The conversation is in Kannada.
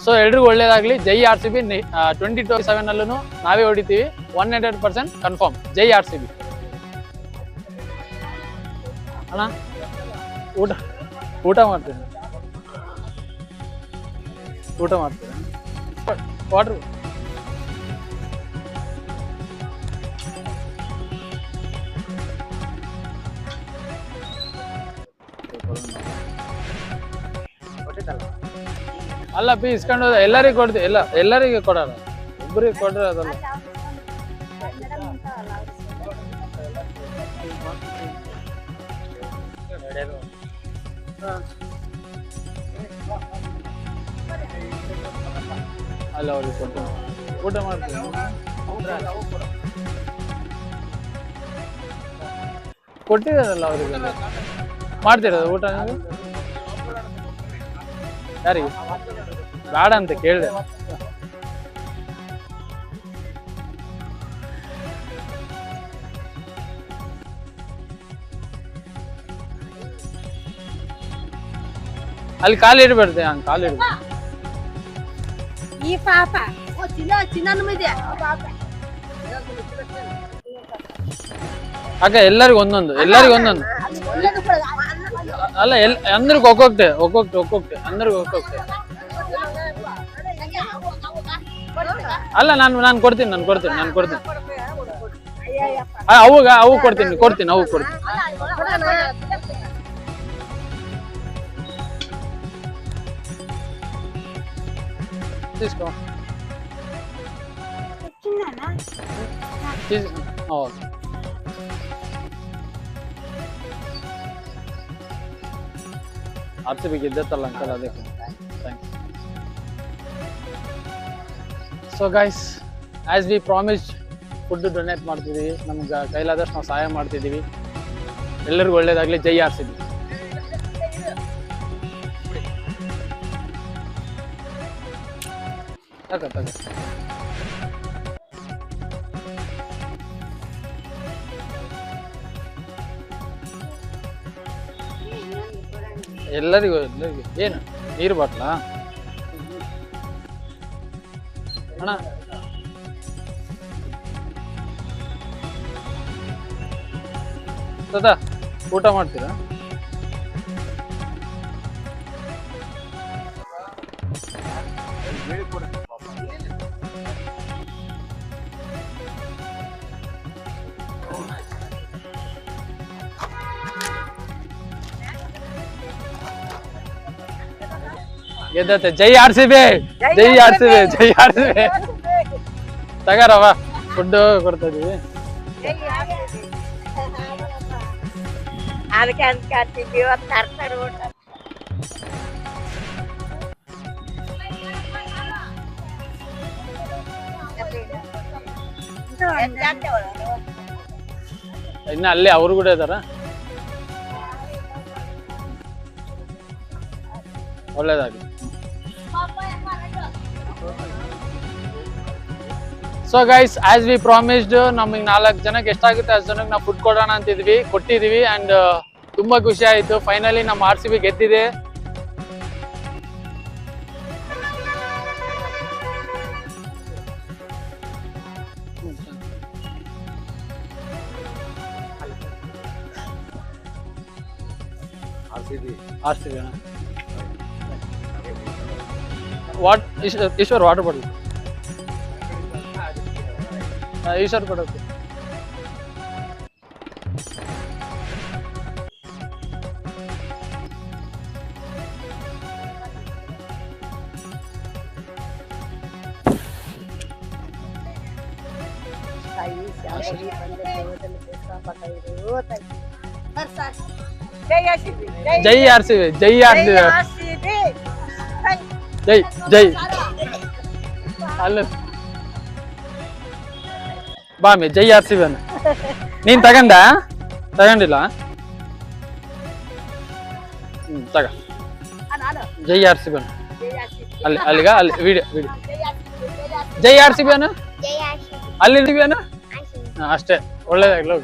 ಸೊ ಎಲ್ರಿಗೂ ಒಳ್ಳೇದಾಗ್ಲಿ. ಜೈ RCB. 2027 ಅಲ್ಲೂ ನಾವೇ ಹೊಡಿತೀವಿ. 100% ಕನ್ಫರ್ಮ್. ಜೈ RCB. ಅಣ್ಣ ಊಟ ಮಾಡ್ತೀನಿ. ವಾಟರ್ ಅಲ್ಲ ಪಿ ಇಸ್ಕೊಂಡು ಎಲ್ಲರಿಗೂ ಕೊಡ್ತೀವಿ. ಎಲ್ಲರಿಗೆ ಕೊಡೋಣ, ಒಬ್ಬರಿಗೆ ಕೊಡ್ರೆ ಅದಲ್ಲ. ಅಲ್ಲ ಅವ್ರಿಗೆ ಕೊಡ್ತೀನಿ. ಊಟ ಮಾಡ್ತೀನಿ. ಕೊಟ್ಟಿರೋದಲ್ಲ ಅವ್ರಿಗೆ. ಮಾಡ್ತಿರೋದು ಊಟ ನೀವು? ಯಾರಿಗೆ ಬೇಡ ಅಂತ ಕೇಳಿದೆ. ಅಲ್ಲಿ ಕಾಲು ಇಡಬೇಡ್ದೆ, ಹಂಗೆ ಕಾಲು ಇಡ್ಬೇಡ. ಈ ಪಾಪ ಅಕ್ಕ ಎಲ್ಲರಿಗೂ ಒಂದೊಂದು ಅಲ್ಲ. ಅಂದ್ರಿಗೆ ಒಕ್ಕೋಗ್ತೆ ಅಂದ್ರಿಗೆ ಒಕ್ಕೋಗ್ತೆ. ಅಲ್ಲ ನಾನು ಕೊಡ್ತೀನಿ. ಅವು ಕೊಡ್ತೀನಿ. తీసుకో. RCB ಗೆದ್ದತ್ತಲ್ಲ ಅಂಕಲ್, ಅದಕ್ಕೆ thanks. So guys, as we promised food donate ಮಾಡ್ತಿದ್ದೀವಿ. ನಮ್ಗೆ ಕೈಲಾದಷ್ಟು ನಾವು ಸಹಾಯ ಮಾಡ್ತಿದ್ದೀವಿ. ಎಲ್ಲರಿಗೂ ಒಳ್ಳೇದಾಗಲಿ. ಜೈ RCB. ಎಲ್ಲರಿಗೂ ಏನು ನೀರು ಬಾಟ್ಲಾ ಅಣ್ಣ? ಸದಾ ಊಟ ಮಾಡ್ತೀರಾ? ಗೆದ್ದತ್ತೆ. ಜೈ RCB. ತಗಾರವ ಫುಡ್ ಕೊಡ್ತಾ ಇದೀವಿ. ಇನ್ನ ಅಲ್ಲೇ ಅವರು ಕೂಡ ಇದಾರ. ಒಳ್ಳೇದಾಗ್ಲಿ. So guys, as we promised, ನಮಗೆ 4 ಜನಕ್ಕೆ ಎಷ್ಟಾಗುತ್ತೆ ಅಷ್ಟು ಜನಕ್ಕೆ ನಾವು ಫುಡ್ ಕೊಡೋಣ ಅಂತಿದ್ವಿ, ಕೊಟ್ಟಿದ್ವಿ. ಅಂಡ್ ತುಂಬಾ ಖುಷಿ ಆಯ್ತು. ಫೈನಲಿ ನಮ್ಮ RCB ಗೆದ್ದಿದೆ. RCB what Ishwar water bottle Ishwar ಕೊಡೋದು. ಜೈ RCB. ಜೈ ಅಲ್ಲ ಬಾಮಿ. ಜೈ RCB ಅನ್ನ ನೀನ್ ತಗೊಂಡಿಲ್ಲ? ತಗ. ಜೈ RCB ಅನ್ನ ಅಲ್ಲಿಗ ಅಲ್ಲಿ ವಿಡಿಯೋ ಜೈ RCB ಅನ್ನ ಅಲ್ಲಿ ಅಷ್ಟೇ. ಒಳ್ಳೇದಾಗ್ಲಿ.